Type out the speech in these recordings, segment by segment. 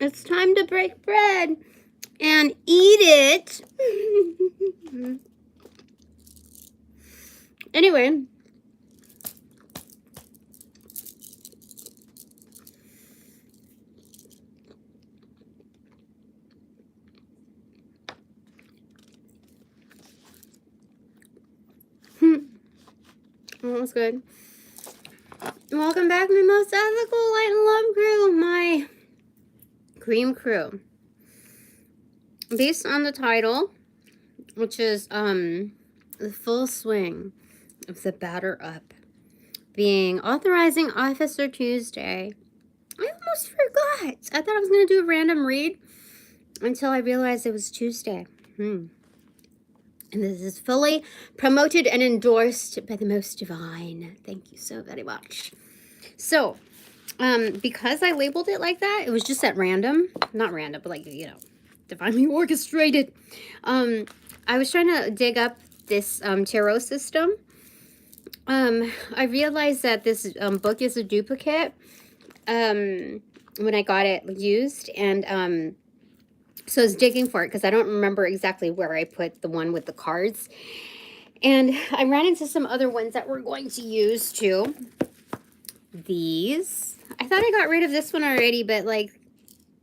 It's time to break bread and eat it. Anyway. That was good. Welcome back, my most ethical light and love crew, my cream crew. Based on the title, which is the full swing of the batter up, being authorizing Officer Tuesday, I almost forgot. I thought I was going to do a random read until I realized it was Tuesday. And this is fully promoted and endorsed by the most divine. Thank you so very much. So, because I labeled it like that, it was just at random. Not random, but like, you know, divinely orchestrated. I was trying to dig up this tarot system. I realized that this book is a duplicate when I got it used, and so I was digging for it because I don't remember exactly where I put the one with the cards. And I ran into some other ones that we're going to use too. These. I thought I got rid of this one already, but like,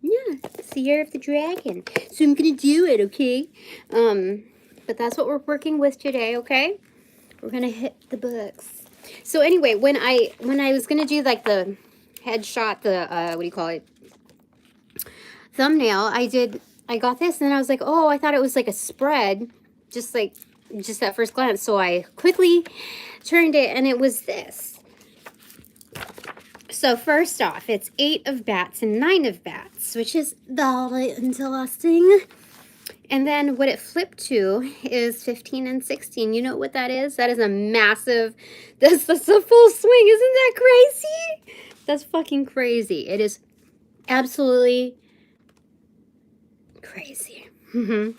yeah, it's the Year of the Dragon. So I'm going to do it, okay? But that's what we're working with today, okay? We're going to hit the books. So anyway, when I was going to do like the headshot, the, what do you call it? Thumbnail, I got this and then I was like, oh, I thought it was like a spread, just at first glance. So I quickly turned it and it was this. So first off, it's 8 of bats and 9 of bats, which is very interesting. And then what it flipped to is 15 and 16. You know what that is? That is a massive, that's a full swing. Isn't that crazy? That's fucking crazy. It is absolutely crazy. I mean,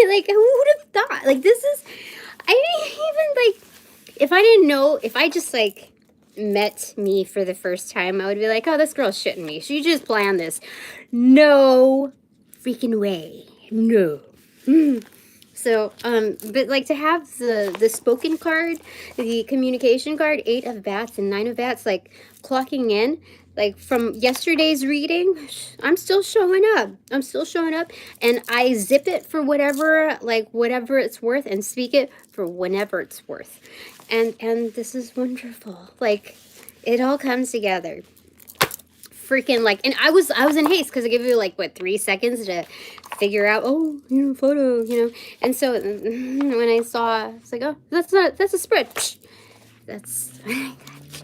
like, who would have thought? Like, this is, I didn't even, like, if I didn't know, if I just, like, met me for the first time, I would be like, oh, this girl's shitting me. She just planned this. No freaking way. No. So, but, like, to have the spoken card, the communication card, 8 of bats and 9 of bats, like, clocking in, like, from yesterday's reading, I'm still showing up. I'm still showing up. And I zip it for whatever, like, whatever it's worth and speak it for whenever it's worth. And this is wonderful. Like, it all comes together. Freaking, like, and I was in haste because I gave you, like, what, 3 seconds to figure out, oh, you know, photo, you know. And so when I saw, it's like, oh, that's a spread. That's...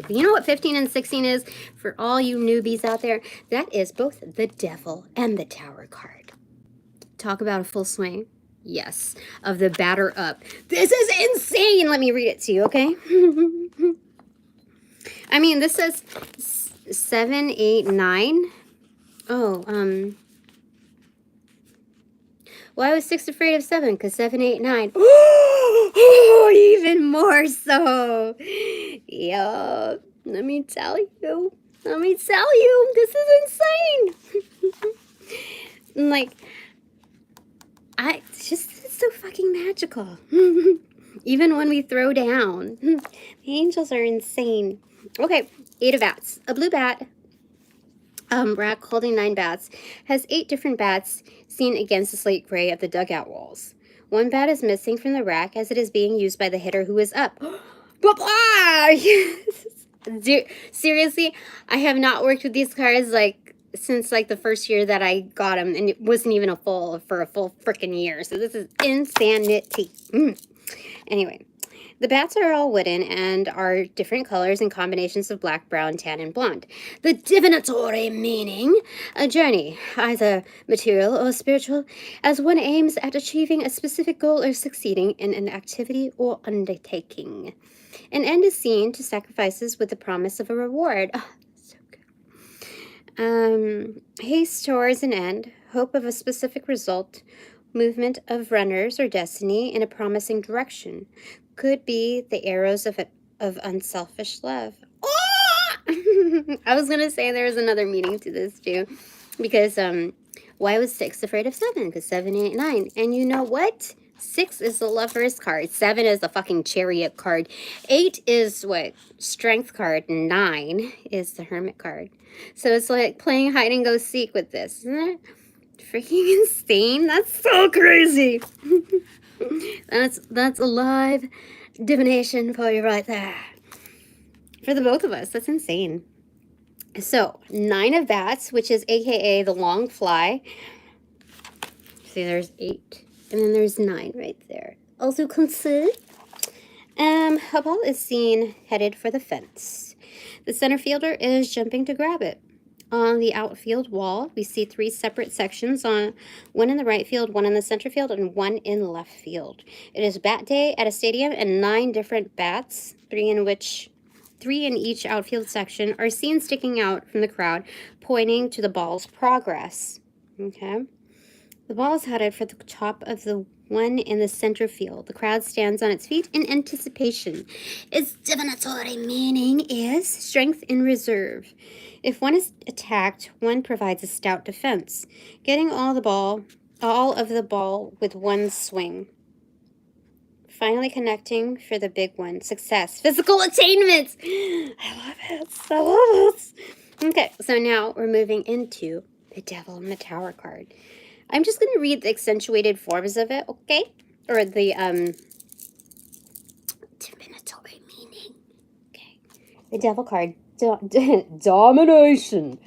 You know what 15 and 16 is? For all you newbies out there, that is both the Devil and the Tower card. Talk about a full swing. Yes, of the batter up. This is insane. Let me read it to you, okay? I mean, this says 7, 8, 9. Oh, well, I was 6 afraid of 7 because 7, 8, 9. Oh, even more so. Yeah, let me tell you. Let me tell you. This is insane. Like, it's so fucking magical. Even when we throw down. The angels are insane. Okay, 8 of bats. A blue bat. Rack holding 9 bats, has 8 different bats seen against the slate gray of the dugout walls. 1 bat is missing from the rack as it is being used by the hitter who is up. Seriously, I have not worked with these cards like since like the first year that I got them, and it wasn't even for a full freaking year. So this is insanity. Anyway. The bats are all wooden and are different colors and combinations of black, brown, tan, and blonde. The divinatory meaning, a journey, either material or spiritual, as one aims at achieving a specific goal or succeeding in an activity or undertaking. An end is seen to sacrifices with the promise of a reward. Oh, so good. Haste towards an end, hope of a specific result, movement of runners or destiny in a promising direction. Could be the arrows of unselfish love. Oh! I was going to say there's another meaning to this too. Because why was 6 afraid of 7? Because 7, 8, 9. And you know what? 6 is the Lover's card. 7 is the fucking Chariot card. 8 is what? Strength card. 9 is the Hermit card. So it's like playing hide and go seek with this, isn't it? Freaking insane. That's so crazy. That's a live divination for you right there. For the both of us. That's insane. So 9 of bats, which is aka the long fly. See, there's 8. And then there's 9 right there. As you can see, a ball is seen headed for the fence. The center fielder is jumping to grab it. On the outfield wall, we see 3 separate sections, one in the right field, one in the center field, and one in left field. It is bat day at a stadium, and 9 different bats, 3 in each outfield section, are seen sticking out from the crowd, pointing to the ball's progress. Okay? The ball is headed for the top of the one in the center field. The crowd stands on its feet in anticipation. Its divinatory meaning is strength in reserve. If one is attacked, one provides a stout defense, getting all of the ball with one swing. Finally connecting for the big one. Success. Physical attainment. I love it. I love it. Okay, so now we're moving into the Devil in the Tower card. I'm just going to read the accentuated forms of it, okay? Or the divinatory meaning. Okay. The Devil card. Domination.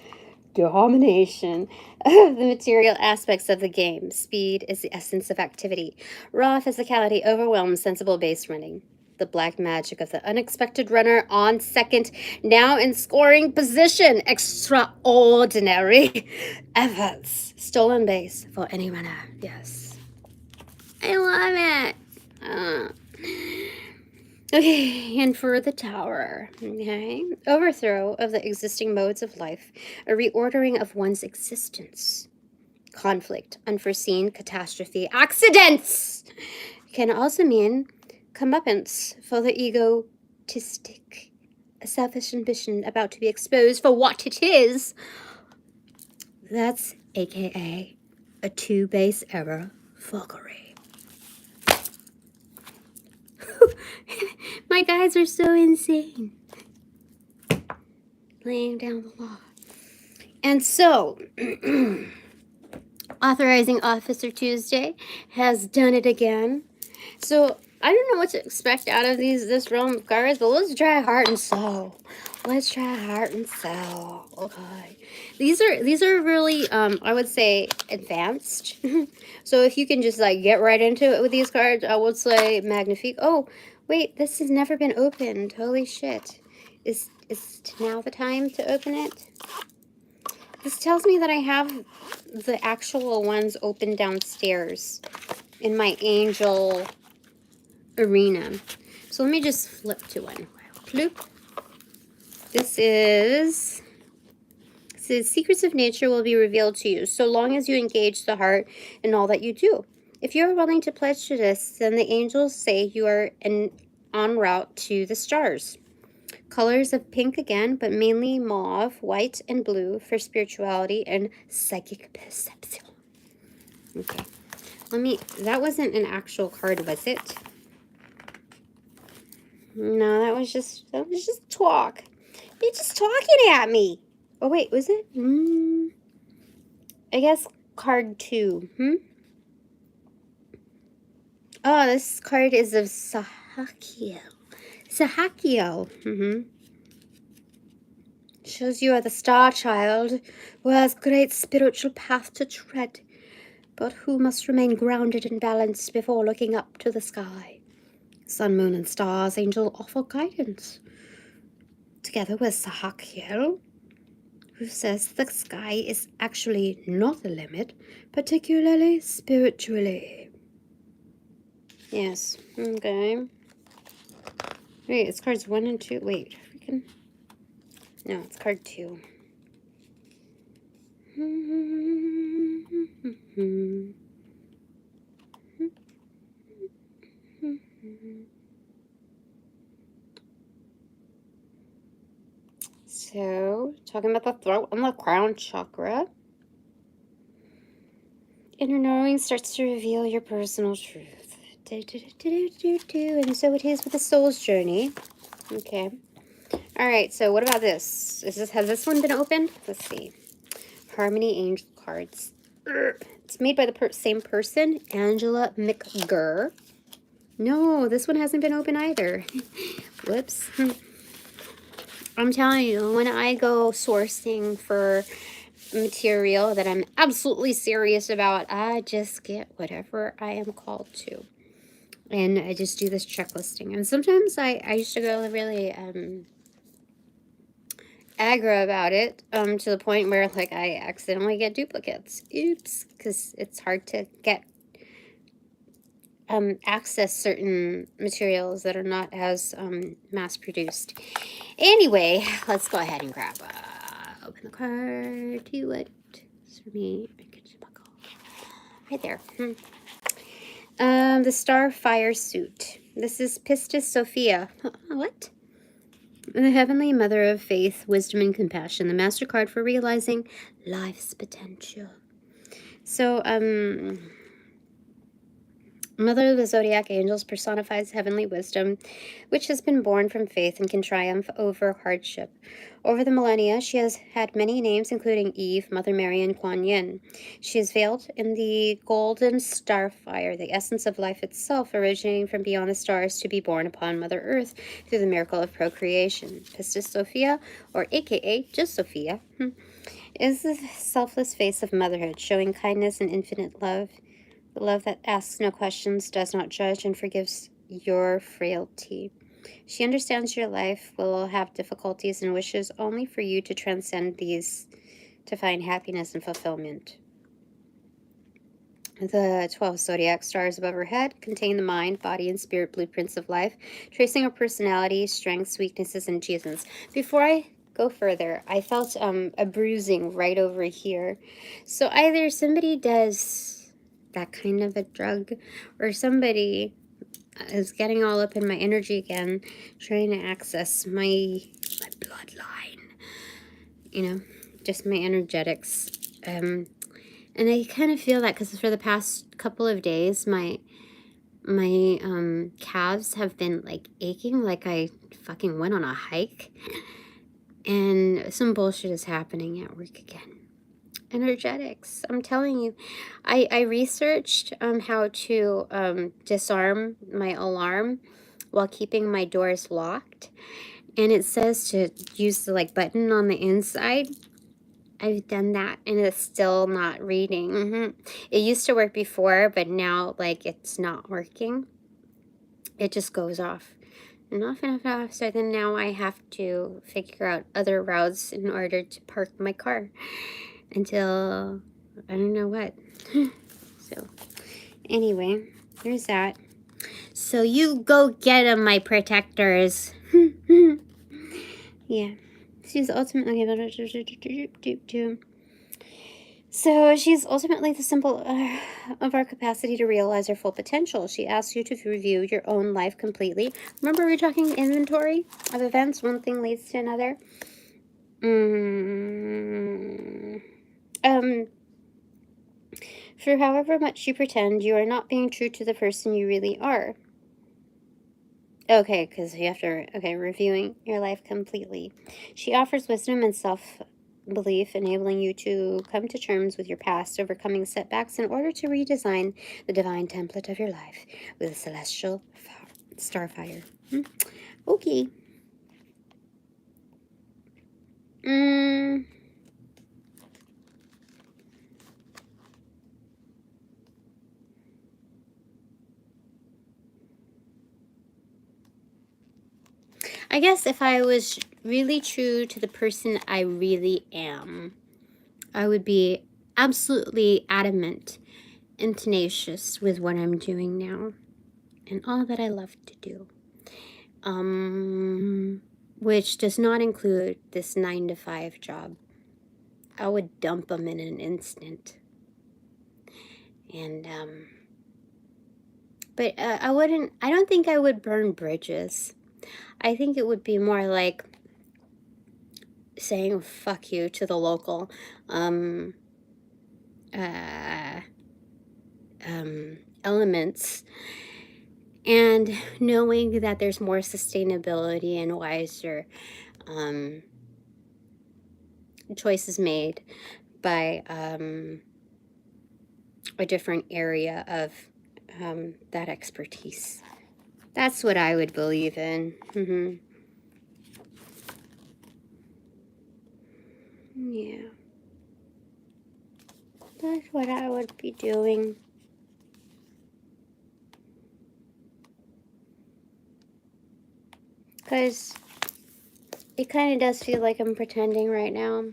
Domination of the material aspects of the game. Speed is the essence of activity. Raw physicality overwhelms sensible base running. The black magic of the unexpected runner on second, now in scoring position. Extraordinary efforts. Stolen base for any runner. Yes. I love it. Okay, and for the tower, okay, overthrow of the existing modes of life, a reordering of one's existence, conflict, unforeseen, catastrophe, accidents, can also mean comeuppance for the egotistic, a selfish ambition about to be exposed for what it is. That's aka a 2 base error fuckery. My guys are so insane. Laying down the law. And so, Authorizing Officer Tuesday has done it again. So, I don't know what to expect out of this realm of cards, but let's try heart and soul. Let's try heart and soul. Okay. These are really, I would say, advanced. So if you can just, like, get right into it with these cards, I would say magnifique. Oh, wait, this has never been opened. Holy shit. Is now the time to open it? This tells me that I have the actual ones open downstairs in my angel arena. So let me just flip to one. Bloop. This is... It says, secrets of nature will be revealed to you, so long as you engage the heart in all that you do. If you are willing to pledge to this, then the angels say you are en route to the stars. Colors of pink again, but mainly mauve, white, and blue for spirituality and psychic perception. Okay. That wasn't an actual card, was it? No, that was just talk. You're just talking at me. Oh, wait, was it? I guess card 2. Oh, this card is of Sahakio. Shows you are the star child who has great spiritual path to tread, but who must remain grounded and balanced before looking up to the sky. Sun, moon, and stars, angel offer guidance. Together with Sahakio, who says the sky is actually not the limit, particularly spiritually. Yes, okay. Wait, it's cards 1 and 2. Wait, freaking... No, it's card 2. So, talking about the throat and the crown chakra. Inner knowing starts to reveal your personal truth. And so it is with the soul's journey. Okay. All right. So what about this? Has this one been opened? Let's see. Harmony Angel cards. It's made by the same person, Angela McGurr. No, this one hasn't been open either. Whoops. I'm telling you, when I go sourcing for material that I'm absolutely serious about, I just get whatever I am called to. And I just do this checklisting. And sometimes I used to go really aggro about it, to the point where like I accidentally get duplicates. Oops, because it's hard to get access certain materials that are not as mass produced. Anyway, let's go ahead and grab open the card. Do what? It's for me. Right there. The Starfire suit. This is Pistis Sophia. What? The Heavenly Mother of Faith, Wisdom, and Compassion. The Master card for realizing life's potential. So, Mother of the Zodiac Angels personifies heavenly wisdom, which has been born from faith and can triumph over hardship. Over the millennia, she has had many names, including Eve, Mother Mary, and Kuan Yin. She is veiled in the golden starfire, the essence of life itself, originating from beyond the stars to be born upon Mother Earth through the miracle of procreation. Pistis Sophia, or aka just Sophia, is the selfless face of motherhood, showing kindness and infinite love. The love that asks no questions, does not judge, and forgives your frailty. She understands your life will have difficulties and wishes only for you to transcend these, to find happiness and fulfillment. The 12 zodiac stars above her head contain the mind, body, and spirit blueprints of life, tracing her personality, strengths, weaknesses, and achievements. Before I go further, I felt a bruising right over here. So either somebody does that kind of a drug, or somebody is getting all up in my energy again, trying to access my bloodline, you know, just my energetics. And I kind of feel that because for the past couple of days, my calves have been like aching, like I fucking went on a hike, and some bullshit is happening at work again. Energetics, I'm telling you. I researched how to disarm my alarm while keeping my doors locked, and it says to use the like button on the inside. I've done that and it's still not reading. It used to work before, but now like it's not working. It just goes off and off and off and off. So then now I have to figure out other routes in order to park my car until I don't know what. So anyway, there's that. So you go get them, my protectors. Yeah. She's ultimately So she's ultimately the symbol of our capacity to realize our full potential. She asks you to review your own life completely. Remember we were talking inventory of events? One thing leads to another. For however much you pretend, you are not being true to the person you really are. Okay, because you have to, reviewing your life completely. She offers wisdom and self-belief, enabling you to come to terms with your past, overcoming setbacks in order to redesign the divine template of your life with a celestial starfire. Okay. I guess if I was really true to the person I really am, I would be absolutely adamant and tenacious with what I'm doing now and all that I love to do. Which does not include this 9-to-5 job. I would dump them in an instant. And, but I don't think I would burn bridges. I think it would be more like saying fuck you to the local elements, and knowing that there's more sustainability and wiser choices made by a different area of that expertise. That's what I would believe in. Yeah. That's what I would be doing. Because it kind of does feel like I'm pretending right now.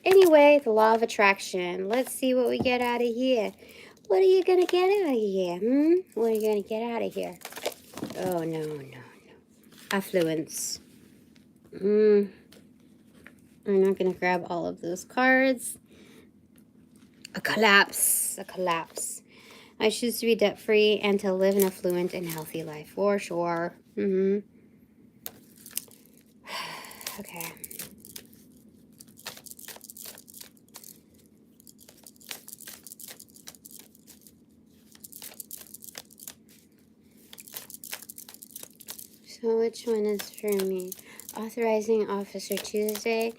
Anyway, the law of attraction. Let's see what we get out of here. What are you going to get out of here? What are you going to get out of here? Oh, no. Affluence. I'm not going to grab all of those cards. A collapse. I choose to be debt-free and to live an affluent and healthy life. For sure. Okay. So which one is for me? Authorizing Officer Tuesday,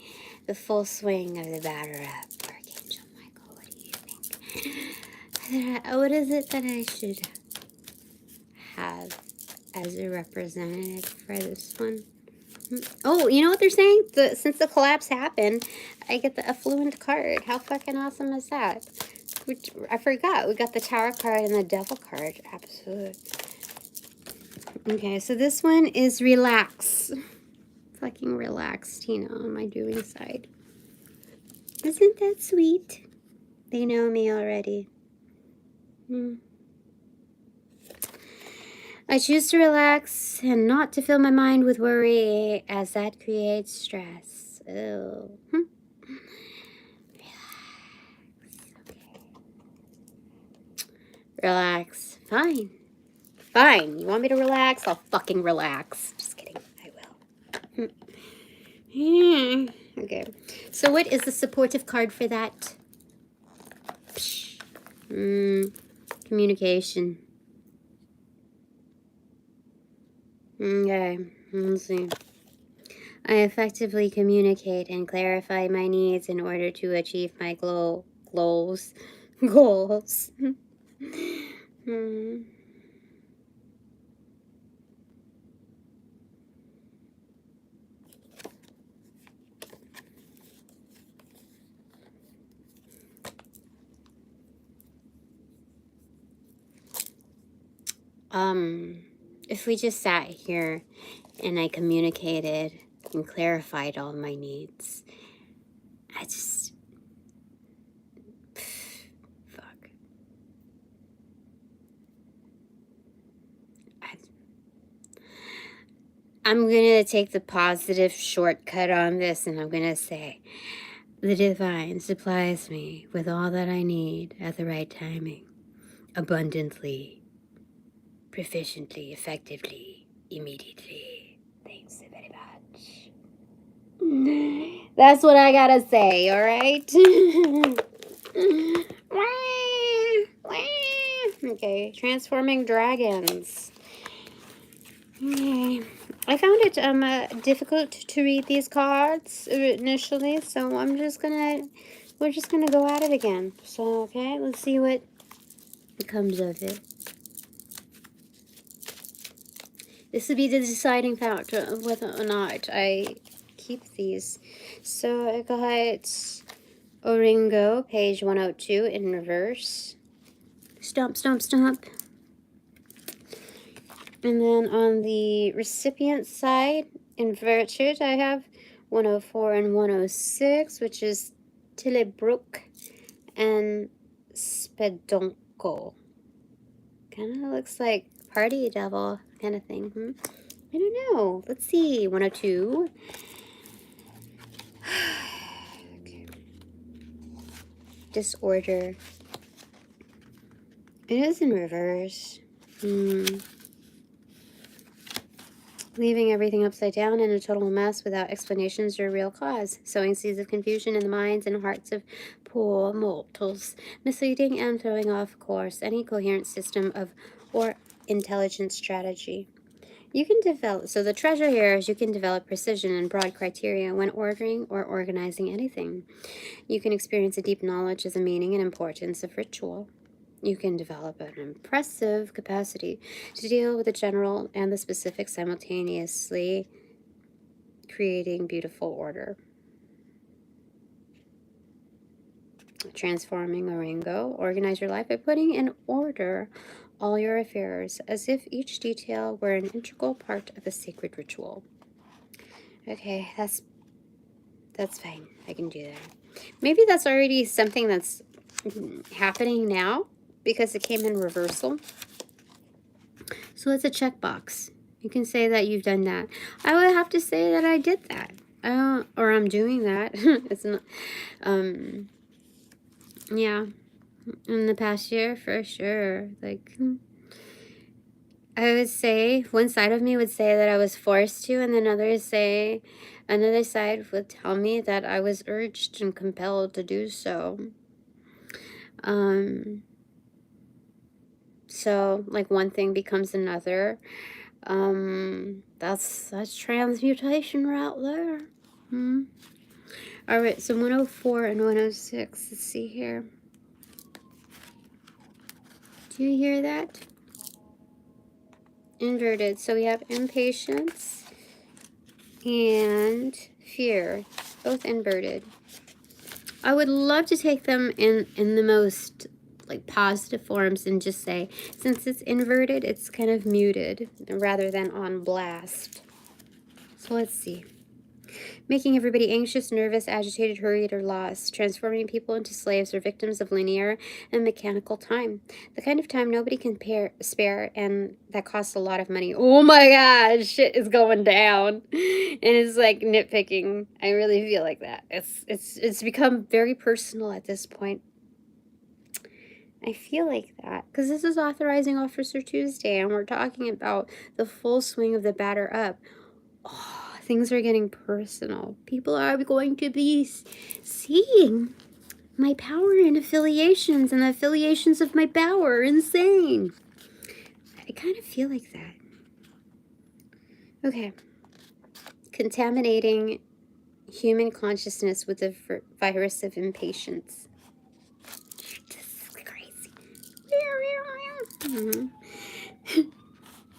the full swing of the batter up. Archangel Michael, what do you think? What is it that I should have as a representative for this one? Oh, you know what they're saying? Since the collapse happened, I get the affluent card. How fucking awesome is that? Which I forgot. We got the Tower card and the Devil card. Absolutely. Okay, so this one is relax. Fucking relax, Tina, on my doing side. Isn't that sweet? They know me already. I choose to relax and not to fill my mind with worry, as that creates stress. Oh. Relax. Fine. You want me to relax? I'll fucking relax. Just kidding. I will. Okay. So what is the supportive card for that? Communication. Okay. Let's see. I effectively communicate and clarify my needs in order to achieve my goals. If we just sat here and I communicated and clarified all my needs, fuck. I'm gonna take the positive shortcut on this, and I'm gonna say, the divine supplies me with all that I need at the right timing, abundantly, proficiently, effectively, immediately. Thanks very much. That's what I gotta say, alright? Okay, transforming dragons. Okay. I found it difficult to read these cards initially, so we're just gonna go at it again. So, okay, let's see what comes of it. This will be the deciding factor of whether or not I keep these. So I got Oringo, page 102 in reverse. Stomp. And then on the recipient side, inverted, I have 104 and 106, which is Tillebrook and Spedonko. Kind of looks like Party Devil kind of thing. I don't know. Let's see. 102. Okay. Disorder. It is in reverse. leaving everything upside down in a total mess without explanations or real cause, sowing seeds of confusion in the minds and hearts of poor mortals, misleading and throwing off course any coherent system of or intelligent strategy. You can develop, so the treasure here is you can develop precision and broad criteria when ordering or organizing anything. You can experience a deep knowledge of the meaning and importance of ritual. You can develop an impressive capacity to deal with the general and the specific simultaneously, creating beautiful order. Transforming Oringo, organize your life by putting in order all your affairs as if each detail were an integral part of a sacred ritual. Okay, that's fine. I can do that. Maybe that's already something that's happening now because it came in reversal. So it's a checkbox. You can say that you've done that. I would have to say that I did that. Or I'm doing that. It's not, yeah. In the past year, for sure. Like, I would say, one side of me would say that I was forced to, and then another side would tell me that I was urged and compelled to do so. So, like, one thing becomes another. That's transmutation right there. All right, so 104 and 106. Let's see here. Do you hear that? Inverted. So we have impatience and fear, both inverted. I would love to take them in the most like positive forms and just say, since it's inverted, it's kind of muted rather than on blast. So let's see. Making everybody anxious, nervous, agitated, hurried, or lost. Transforming people into slaves or victims of linear and mechanical time. The kind of time nobody can spare and that costs a lot of money. Oh my god, shit is going down. And it's like nitpicking. I really feel like that. It's become very personal at this point. I feel like that. Because this is Authorizing Officer Tuesday and we're talking about the full swing of the batter up. Oh, things are getting personal. People are going to be seeing my power and affiliations, and the affiliations of my power are insane. I kind of feel like that. Okay. Contaminating human consciousness with the virus of impatience. This is crazy.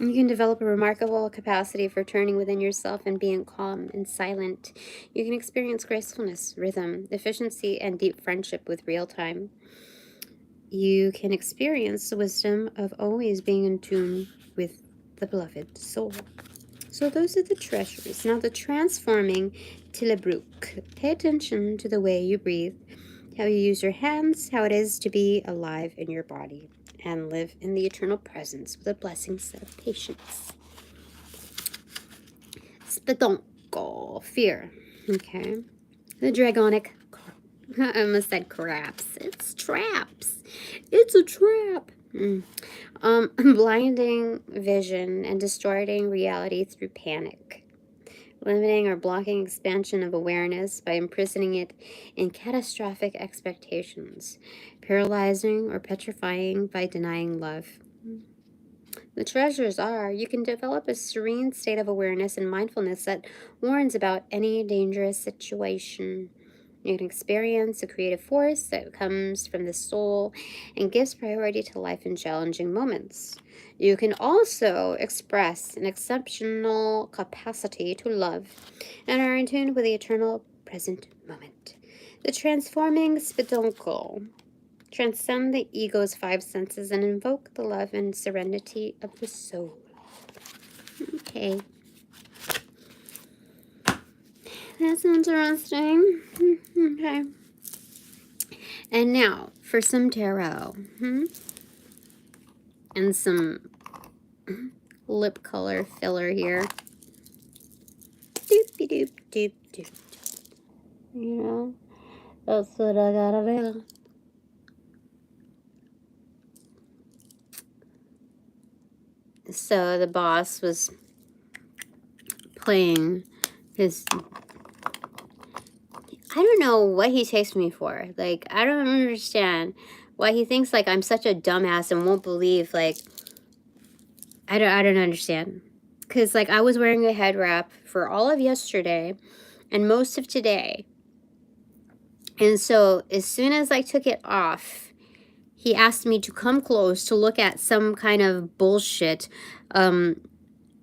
You can develop a remarkable capacity for turning within yourself and being calm and silent. You can experience gracefulness, rhythm, efficiency, and deep friendship with real time. You can experience the wisdom of always being in tune with the beloved soul. So those are the treasures. Now the transforming Tillebrook. Pay attention to the way you breathe, how you use your hands, how it is to be alive in your body, and live in the eternal presence with a blessings of patience. Spedonko, fear. Okay. The dragonic, I almost said craps. It's traps. It's a trap. Blinding vision and distorting reality through panic. Limiting or blocking expansion of awareness by imprisoning it in catastrophic expectations, paralyzing or petrifying by denying love. The treasures are, you can develop a serene state of awareness and mindfulness that warns about any dangerous situation. You can experience a creative force that comes from the soul and gives priority to life in challenging moments. You can also express an exceptional capacity to love and are in tune with the eternal present moment. The transforming Spedonko. Transcend the ego's 5 senses and invoke the love and serenity of the soul. Okay. That's interesting. Okay. And now for some tarot. And some lip color filler here. Doop doop doop doop. You know, that's what I gotta do. So the boss was playing his... I don't know what he takes me for. Like, I don't understand why he thinks, like, I'm such a dumbass and won't believe, like... I don't understand. Because, like, I was wearing a head wrap for all of yesterday and most of today. And so, as soon as I took it off, he asked me to come close to look at some kind of bullshit on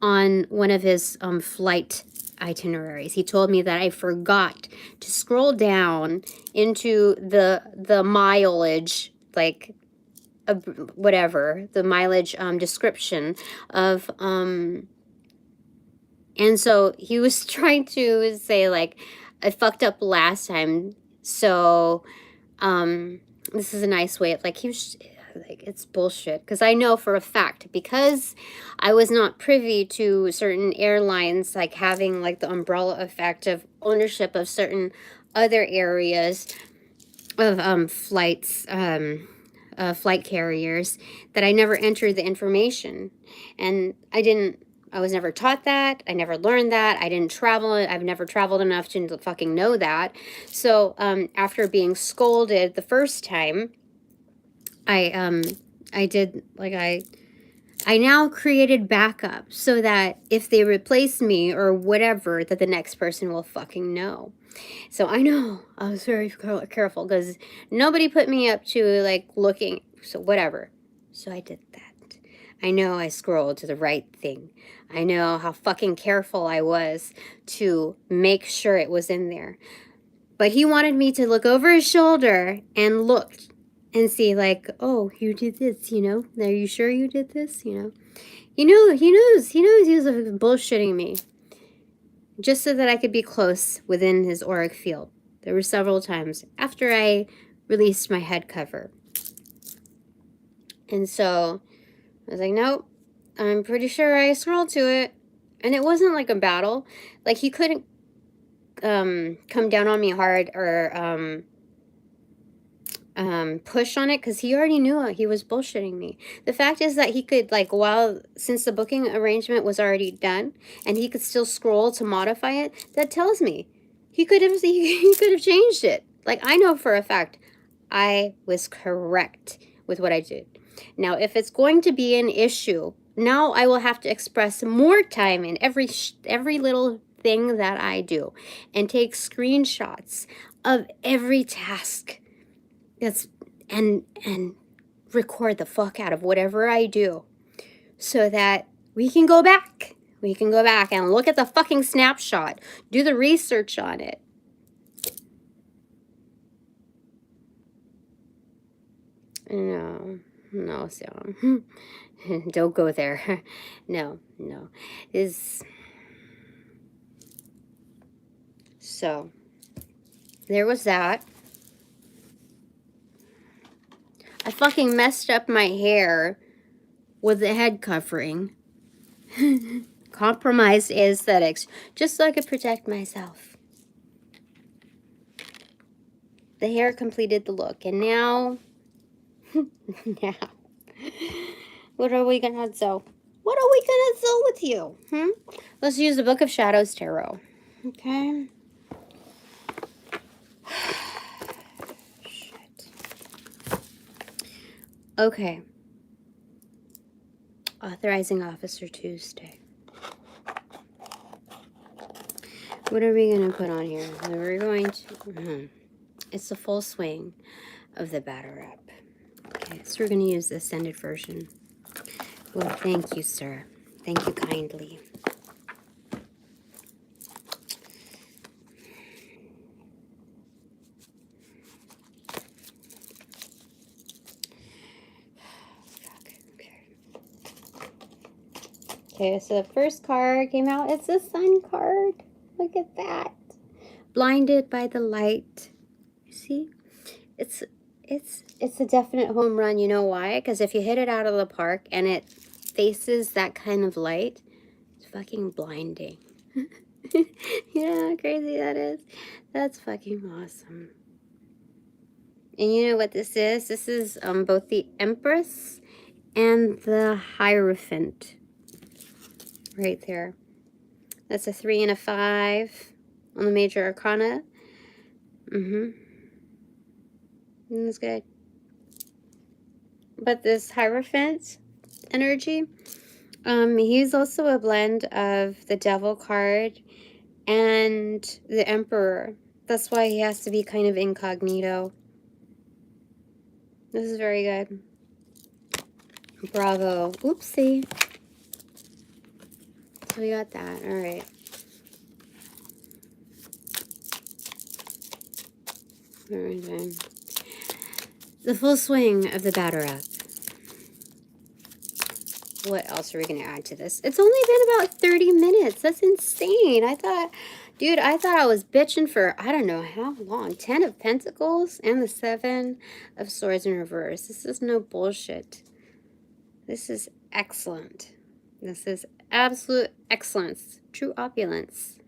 one of his flight itineraries. He told me that I forgot to scroll down into the mileage, like, whatever, the mileage description of... And so he was trying to say, like, I fucked up last time, so this is a nice way of, like, he was, like, it's bullshit. Because I know for a fact, because I was not privy to certain airlines, like, having, like, the umbrella effect of ownership of certain other areas of flights, flight carriers, that I never entered the information. And I was never taught that. I never learned that. I didn't travel. I've never traveled enough to fucking know that. So after being scolded the first time, I did, like, I now created backup so that if they replace me or whatever, that the next person will fucking know. So I know I was very careful because nobody put me up to, like, looking, so whatever. So I did that. I know I scrolled to the right thing. I know how fucking careful I was to make sure it was in there. But he wanted me to look over his shoulder and look and see, like, oh, you did this, you know? Are you sure you did this, you know? He knows he was bullshitting me. Just so that I could be close within his auric field. There were several times after I released my head cover. And so I was like, nope, I'm pretty sure I scrolled to it. And it wasn't like a battle. Like, he couldn't come down on me hard or push on it because he already knew it. He was bullshitting me. The fact is that he could, like, since the booking arrangement was already done and he could still scroll to modify it, that tells me he could have changed it. Like, I know for a fact I was correct with what I did. Now, if it's going to be an issue, now I will have to express more time in every little thing that I do and take screenshots of every task and record the fuck out of whatever I do so that we can go back. We can go back and look at the fucking snapshot, do the research on it. No, so don't go there. No. So there was that. I fucking messed up my hair with the head covering. Compromised aesthetics, just so I could protect myself. The hair completed the look, and now, what are we gonna do? What are we gonna do with you? Let's use the Book of Shadows Tarot. Okay. Shit. Okay. Authorizing Officer Tuesday. What are we going to put on here? We're going to... It's the full swing of the battle rap. Okay, so we're going to use the ascended version. Well, thank you, sir. Thank you kindly. Okay, so the first card came out. It's the Sun card. Look at that. Blinded by the light. You see? It's a definite home run. You know why? Because if you hit it out of the park and it faces that kind of light, it's fucking blinding. You know how crazy that is? That's fucking awesome. And you know what this is? This is both the Empress and the Hierophant. Right there. That's a 3 and a 5 on the major arcana. That's good. But this Hierophant energy, he's also a blend of the Devil card and the Emperor. That's why he has to be kind of incognito. This is very good. Bravo. Oopsie. So we got that. All right. All right then. The full swing of the batter up. What else are we going to add to this? It's only been about 30 minutes. That's insane. I thought, dude, I thought I was bitching for, I don't know how long. 10 of Pentacles and the 7 of Swords in reverse. This is no bullshit. This is excellent. This is absolute excellence. True opulence.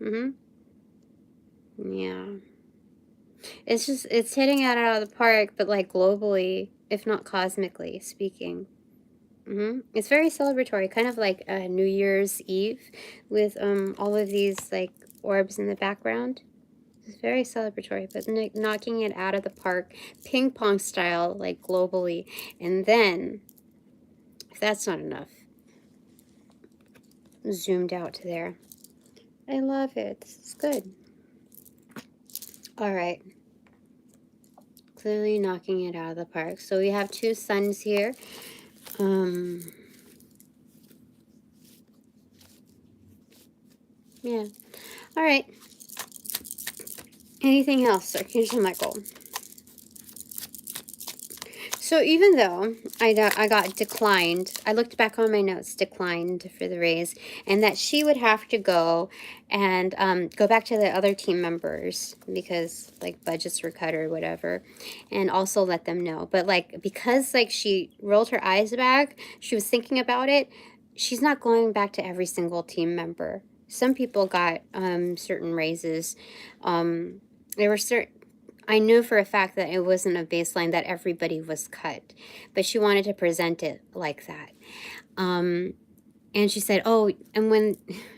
Yeah. It's just, it's hitting it out of the park, but like globally, if not cosmically speaking. It's very celebratory, kind of like a New Year's Eve with all of these like orbs in the background. It's very celebratory, but knocking it out of the park, ping pong style, like globally. And then, if that's not enough, zoomed out to there. I love it. This is good. All right. Clearly knocking it out of the park. So we have 2 suns here. Yeah. All right. Anything else, Archangel Michael? So even though I got declined, I looked back on my notes, declined for the raise, and that she would have to go and go back to the other team members because like budgets were cut or whatever, and also let them know. But like because like she rolled her eyes back, she was thinking about it. She's not going back to every single team member. Some people got certain raises. There were certain. I knew for a fact that it wasn't a baseline that everybody was cut, but she wanted to present it like that. And she said, oh, and when,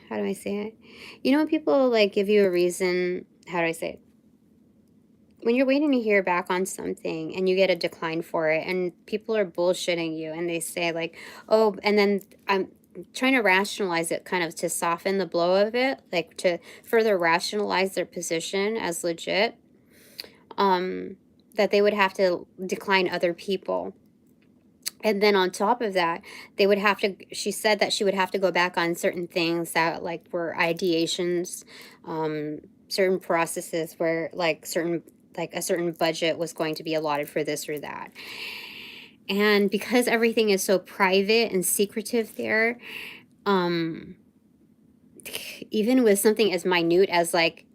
how do I say it? You know, when people like give you a reason, how do I say it? When you're waiting to hear back on something and you get a decline for it and people are bullshitting you and they say like, oh, and then I'm trying to rationalize it kind of to soften the blow of it, like to further rationalize their position as legit. That they would have to decline other people. And then on top of that, they would have to, she said that she would have to go back on certain things that like were ideations, certain processes where like a certain budget was going to be allotted for this or that. And because everything is so private and secretive there, even with something as minute as like,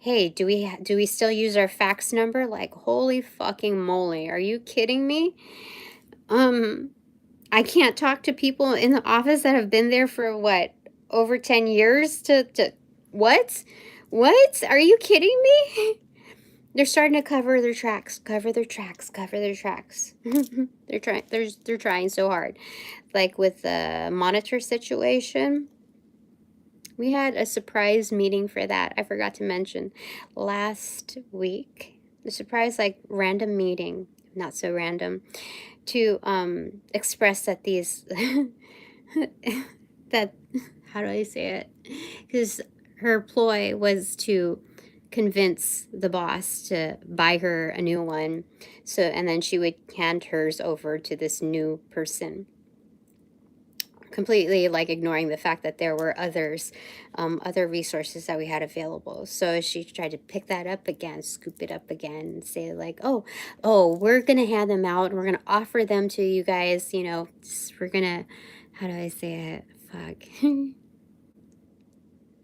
hey, do we still use our fax number? Like, holy fucking moly, are you kidding me? I can't talk to people in the office that have been there for what, over 10 years to what? What? Are you kidding me? They're starting to cover their tracks. They're trying so hard. Like with the monitor situation, we had a surprise meeting for that. I forgot to mention last week. A surprise, like, random meeting, not so random, to express that these, that, how do I say it? Because her ploy was to convince the boss to buy her a new one. So, and then she would hand hers over to this new person, completely like ignoring the fact that there were others, other resources that we had available. So she tried to pick that up again, scoop it up again, and say like, oh, we're gonna hand them out, and we're gonna offer them to you guys. You know, we're gonna, how do I say it? Fuck.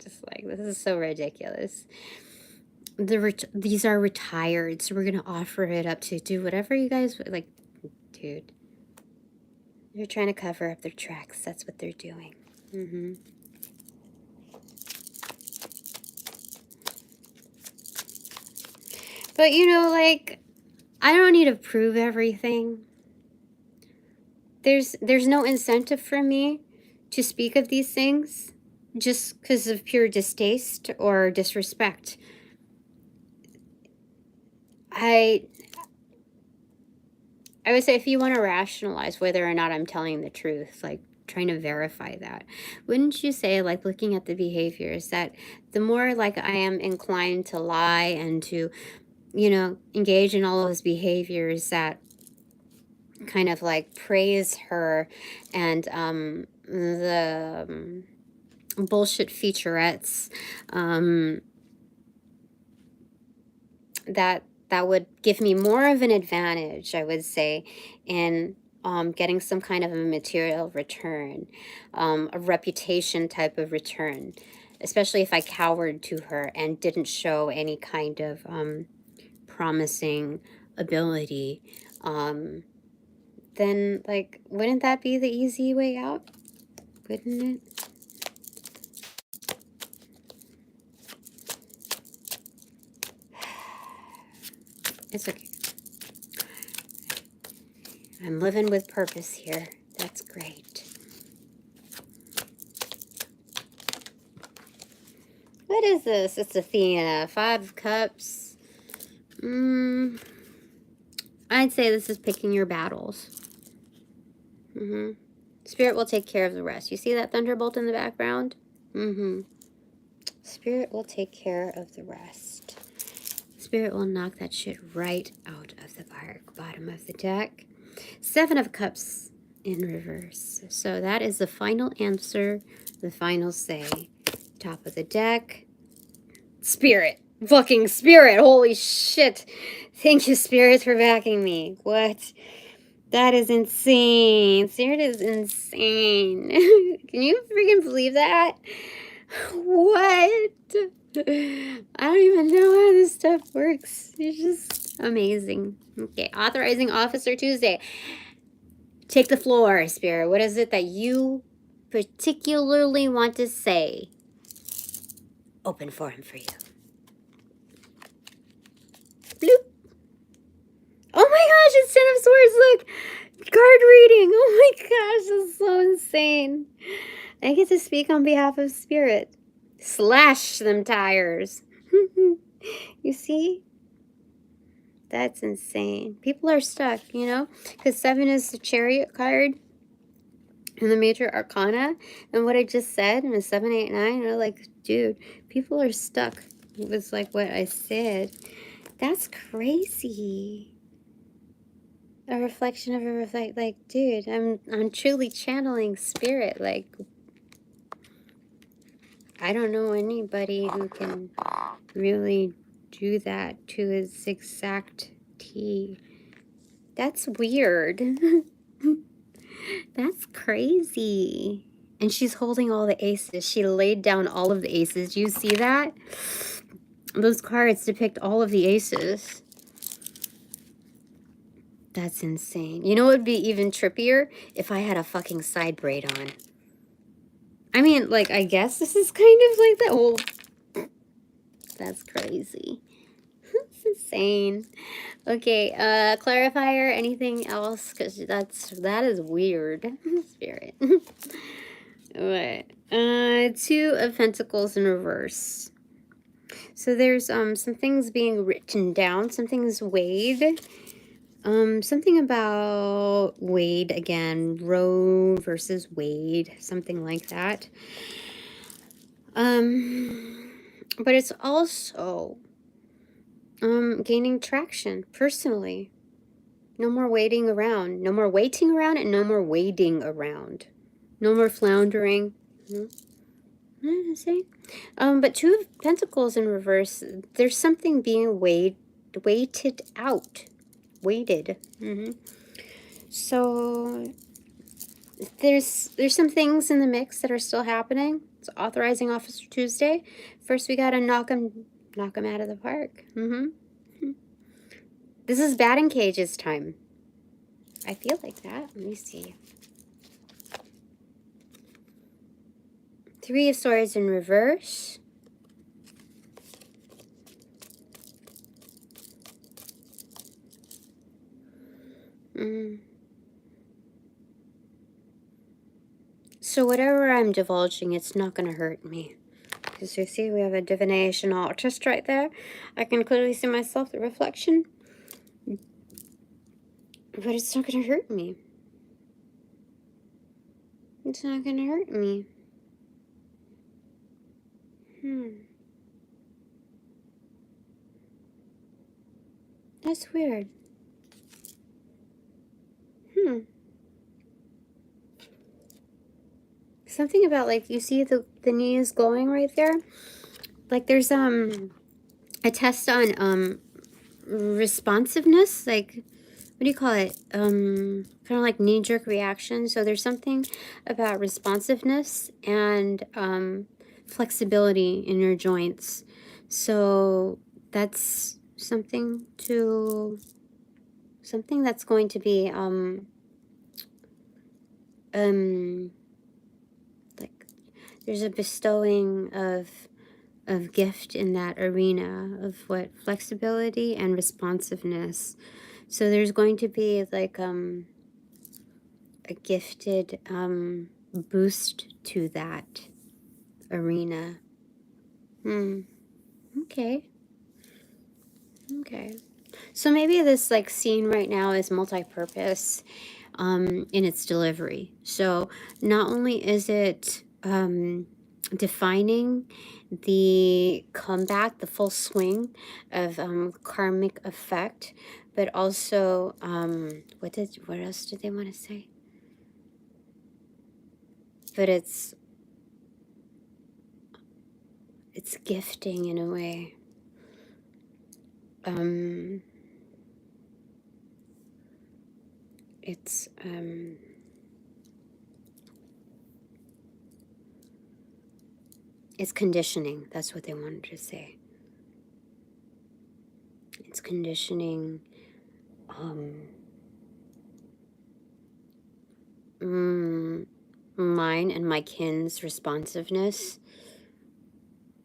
Just like, this is so ridiculous. These are retired, so we're gonna offer it up to do whatever you guys like, dude. They're trying to cover up their tracks. That's what they're doing. But, you know, like, I don't need to prove everything. There's no incentive for me to speak of these things just because of pure distaste or disrespect. I would say if you want to rationalize whether or not I'm telling the truth, like trying to verify that, wouldn't you say, like looking at the behaviors, that the more like I am inclined to lie and to, you know, engage in all of those behaviors that kind of like praise her and the bullshit featurettes, that would give me more of an advantage, I would say, in getting some kind of a material return, a reputation type of return, especially if I cowered to her and didn't show any kind of promising ability. Then, like, wouldn't that be the easy way out? Wouldn't it? It's okay. I'm living with purpose here. That's great. What is this? It's Athena. 5 of Cups. I'd say this is picking your battles. Spirit will take care of the rest. You see that thunderbolt in the background? Spirit will take care of the rest. Spirit will knock that shit right out of the park. Bottom of the deck. 7 of Cups in reverse. So that is the final answer, the final say. Top of the deck. Spirit. Fucking Spirit. Holy shit. Thank you, Spirit, for backing me. What? That is insane. Spirit is insane. Can you freaking believe that? What? I don't even know how this stuff works. It's just amazing. Okay, authorizing officer Tuesday. Take the floor, Spirit. What is it that you particularly want to say? Open forum for you. Bloop. Oh my gosh, it's 10 of Swords. Look, card reading. Oh my gosh, this is so insane. I get to speak on behalf of Spirit. Slash them tires. You see? That's insane. People are stuck, you know? Because 7 is the Chariot card in the Major Arcana. And what I just said in 7, 8, 9, you know, like, dude, people are stuck. It was like what I said. That's crazy. A reflection of a reflect. Like, dude, I'm truly channeling Spirit. Like, I don't know anybody who can really do that to its exact T. That's weird. That's crazy. And she's holding all the aces. She laid down all of the aces. Do you see that? Those cards depict all of the aces. That's insane. You know what would be even trippier? If I had a fucking side braid on. I mean, like, I guess this is kind of like that. Well, that's crazy. That's insane. Okay, clarifier, anything else? Because that is weird. Spirit. What? 2 of Pentacles in reverse. So there's some things being written down, some things weighed. Something about Wade again, Roe versus Wade, something like that. But it's also gaining traction personally. No more waiting around. No more waiting around and no more wading around. No more floundering. See? But 2 of Pentacles in reverse, there's something being weighted out. Weighted. So there's some things in the mix that are still happening. It's authorizing Officer Tuesday. First, we gotta knock him out of the park. This is batting cages time. I feel like that. Let me see. 3 of Swords in reverse. So whatever I'm divulging, it's not going to hurt me. Because you see, we have a divination artist right there. I can clearly see myself, the reflection. But it's not going to hurt me. It's not going to hurt me. That's weird. Something about, like, you see the knees glowing right there? Like, there's, a test on, responsiveness, like, what do you call it? Kind of like knee-jerk reaction. So there's something about responsiveness and flexibility in your joints. So that's something that's going to be like, there's a bestowing of gift in that arena of what flexibility and responsiveness. So there's going to be like a gifted boost to that arena. Okay. So maybe this like scene right now is multi-purpose in its delivery. So not only is it defining the comeback, the full swing of karmic effect, but also what else did they want to say? But it's gifting in a way. It's conditioning. That's what they wanted to say. It's conditioning. Mine and my kin's responsiveness,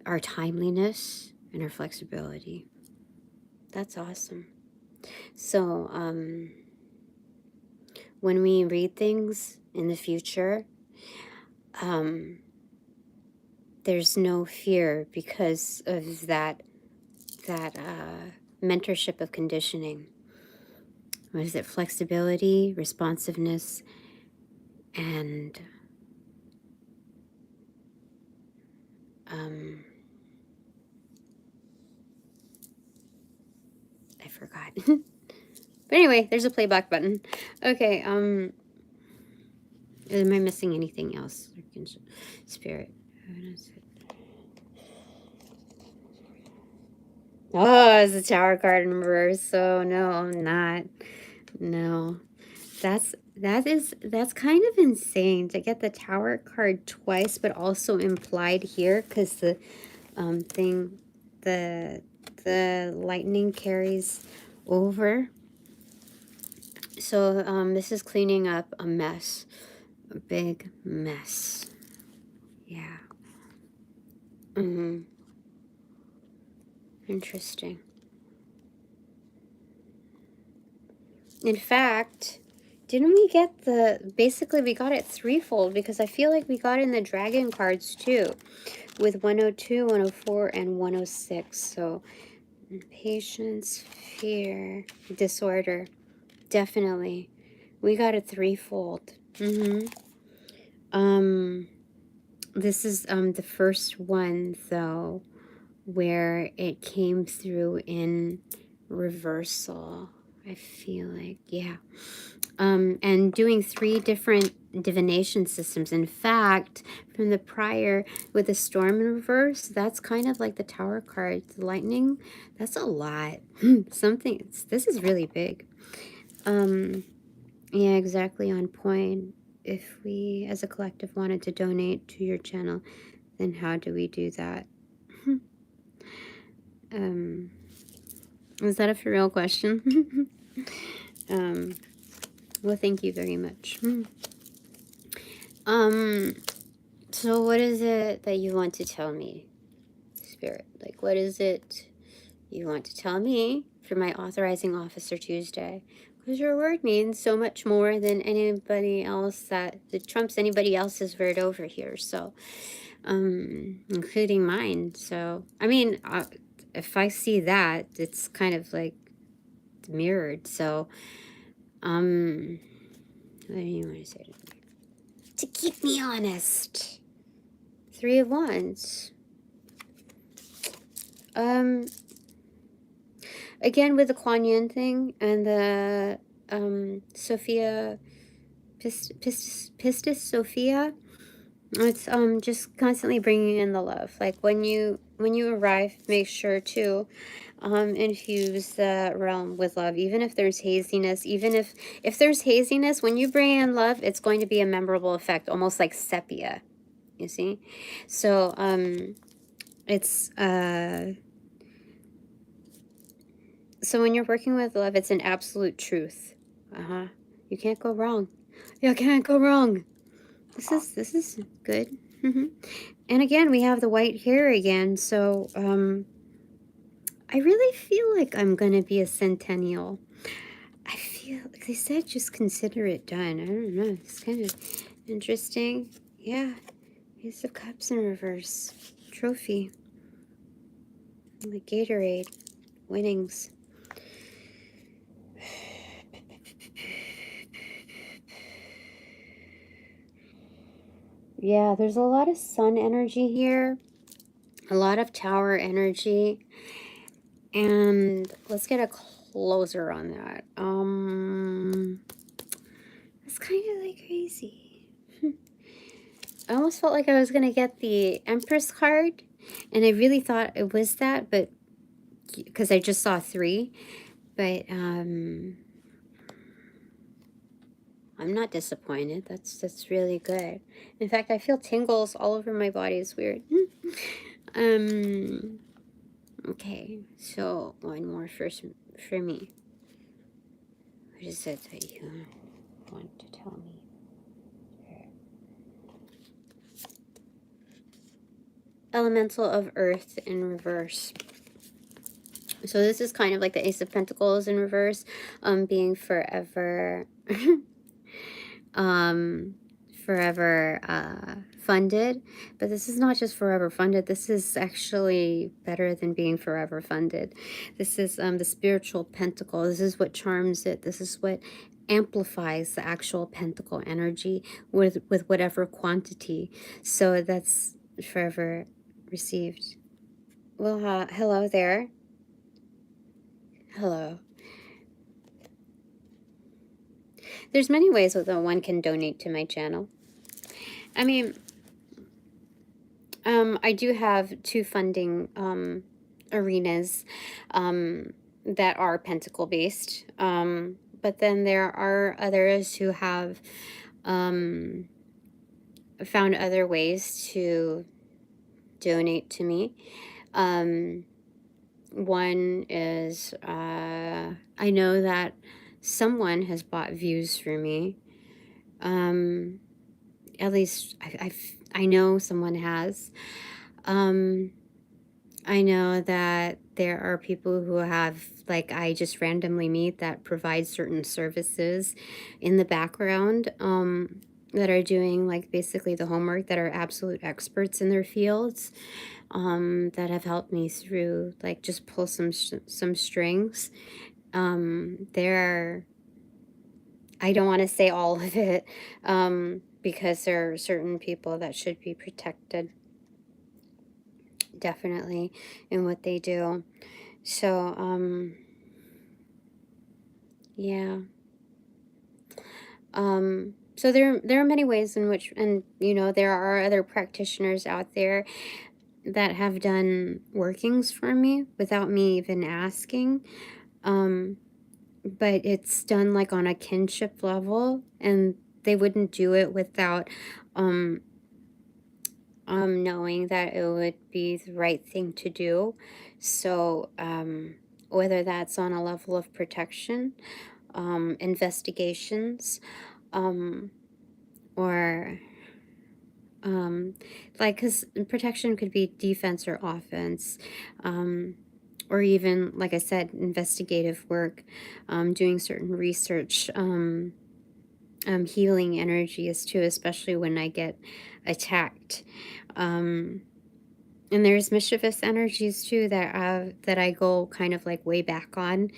our timeliness, and our flexibility. That's awesome. So, when we read things in the future, there's no fear because of that mentorship of conditioning. What is it? Flexibility, responsiveness, and I forgot. But anyway, there's a playback button. Okay, am I missing anything else? Spirit. Oh, it's a tower card in reverse. So no, I'm not. No. That's kind of insane to get the tower card twice, but also implied here because the thing, the lightning carries over. So this is cleaning up a mess, a big mess. Yeah. Interesting. In fact, didn't we get basically we got it threefold, because I feel like we got in the dragon cards too with 102, 104, and 106. So patience, fear, disorder, definitely. We got a threefold. This is the first one though where it came through in reversal. I feel like, yeah. And doing 3 different divination systems. In fact, from the prior with the storm in reverse, that's kind of like the tower card. The lightning, that's a lot. This is really big. Yeah, exactly on point. If we as a collective wanted to donate to your channel, then how do we do that? Is that a for real question? Well, thank you very much. So what is it that you want to tell me, Spirit? Like, what is it you want to tell me for my Authorizing Officer Tuesday? Because your word means so much more than anybody else that trumps anybody else's word over here. So, including mine. So, I mean, if I see that, it's kind of like mirrored. So, what do you want to say to me? To keep me honest. 3 of Wands. Again, with the Kuan Yin thing and the Sophia, Pistis Sophia, it's just constantly bringing in the love. Like when you arrive, make sure to infuse the realm with love, even if there's haziness. Even if there's haziness, when you bring in love, it's going to be a memorable effect, almost like sepia, you see. So it's so when you're working with love, it's an absolute truth. You can't go wrong. You can't go wrong. This is good. And again, we have the white hair again. So I really feel like I'm gonna be a centennial. I feel like they said just consider it done. I don't know. It's kind of interesting. Yeah. Ace of Cups in reverse. Trophy. The Gatorade. Winnings. Yeah, there's a lot of sun energy here. A lot of tower energy. And let's get a closer on that. It's kind of like crazy. I almost felt like I was going to get the Empress card. And I really thought it was that, but because I just saw 3. But I'm not disappointed. That's really good. In fact, I feel tingles all over my body. It's weird. Okay, so one more first for me. What is it that you want to tell me? Elemental of Earth in reverse. So this is kind of like the Ace of Pentacles in reverse, being forever, forever funded. But this is not just forever funded. This is actually better than being forever funded. This is the spiritual pentacle. This is what charms it. This is what amplifies the actual pentacle energy with whatever quantity. So that's forever received. Well, hello there. Hello. There's many ways that one can donate to my channel. I mean, I do have 2 funding arenas that are pentacle based. But then there are others who have found other ways to donate to me. One is I know that someone has bought views for me. At least I know someone has. I know that there are people who have, like, I just randomly meet that provide certain services in the background that are doing, like, basically the homework, that are absolute experts in their fields, that have helped me through, like, just pull some strings. There are, I don't want to say all of it, because there are certain people that should be protected, definitely, in what they do. So, yeah. So there are many ways in which, and you know, there are other practitioners out there that have done workings for me without me even asking. But it's done like on a kinship level, and they wouldn't do it without knowing that it would be the right thing to do. So whether that's on a level of protection, investigations, or like, because protection could be defense or offense, or even, like I said, investigative work, doing certain research, healing energies too, especially when I get attacked. And there's mischievous energies too that I go kind of like way back on,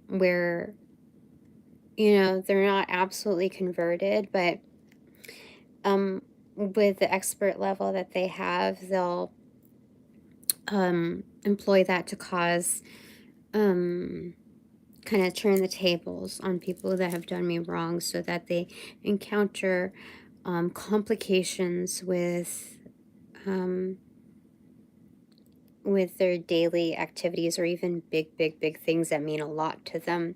where, you know, they're not absolutely converted, but with the expert level that they have, they'll employ that to cause, kind of turn the tables on people that have done me wrong, so that they encounter complications with their daily activities, or even big things that mean a lot to them.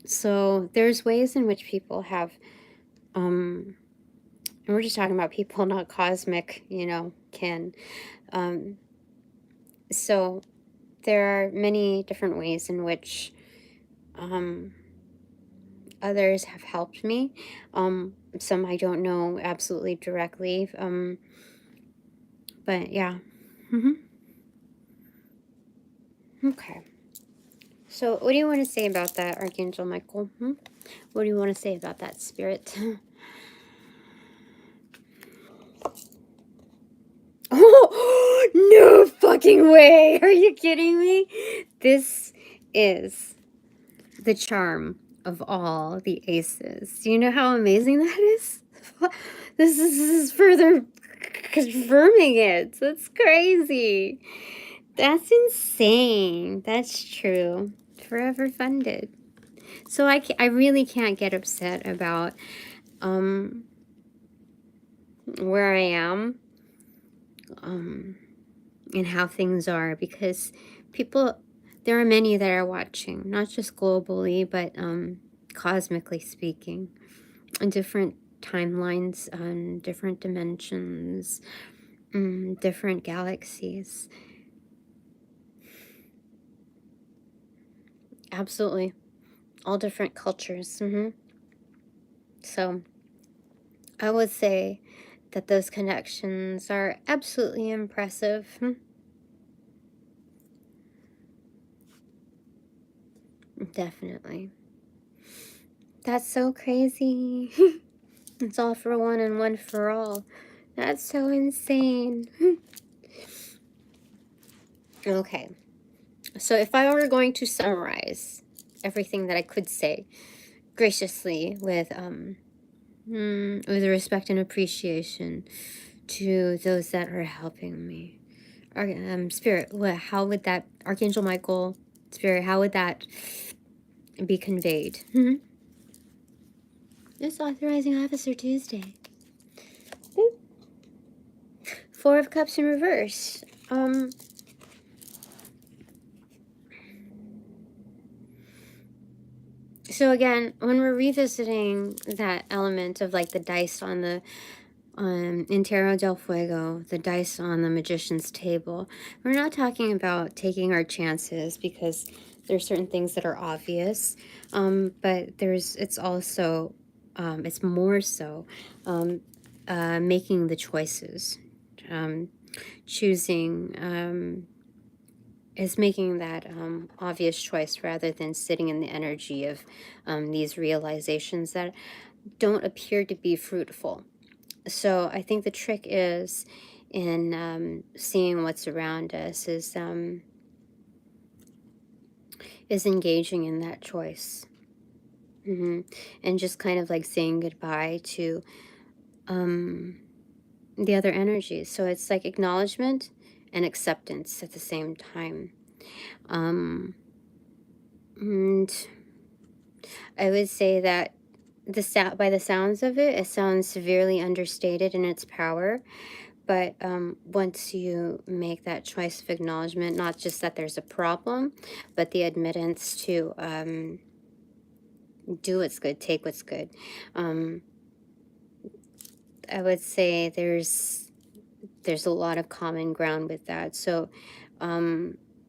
So there's ways in which people have, and we're just talking about people, not cosmic, you know, kin. So there are many different ways in which others have helped me. Some I don't know absolutely directly, but yeah. Okay. So what do you want to say about that, Archangel Michael? What do you want to say about that, Spirit? Oh, no fucking way! Are you kidding me? This is the charm of all the aces. Do you know how amazing that is? This is further confirming it. That's crazy. That's insane. That's true. Forever funded. So I really can't get upset about where I am, and how things are, because people, there are many that are watching, not just globally, but cosmically speaking, on different timelines, on different dimensions, different galaxies. Absolutely. All different cultures. So I would say that those connections are absolutely impressive. Definitely. That's so crazy. It's all for one and one for all. That's so insane. Okay. So if I were going to summarize everything that I could say graciously with respect and appreciation to those that are helping me, Spirit, how would that, Archangel Michael, Spirit, how would that be conveyed? It's Authorizing Officer Tuesday. Four of Cups in reverse. So again, when we're revisiting that element of like the dice on the in Tarot del Fuego, the dice on the Magician's table, we're not talking about taking our chances, because there's certain things that are obvious, but it's also, it's more so making the choices, choosing, is making that obvious choice, rather than sitting in the energy of these realizations that don't appear to be fruitful. So I think the trick is in seeing what's around us, is engaging in that choice, and just kind of like saying goodbye to the other energies. So it's like acknowledgement and acceptance at the same time. And I would say that by the sounds of it, it sounds severely understated in its power. But once you make that choice of acknowledgement, not just that there's a problem, but the admittance to do what's good, take what's good. I would say there's a lot of common ground with that. So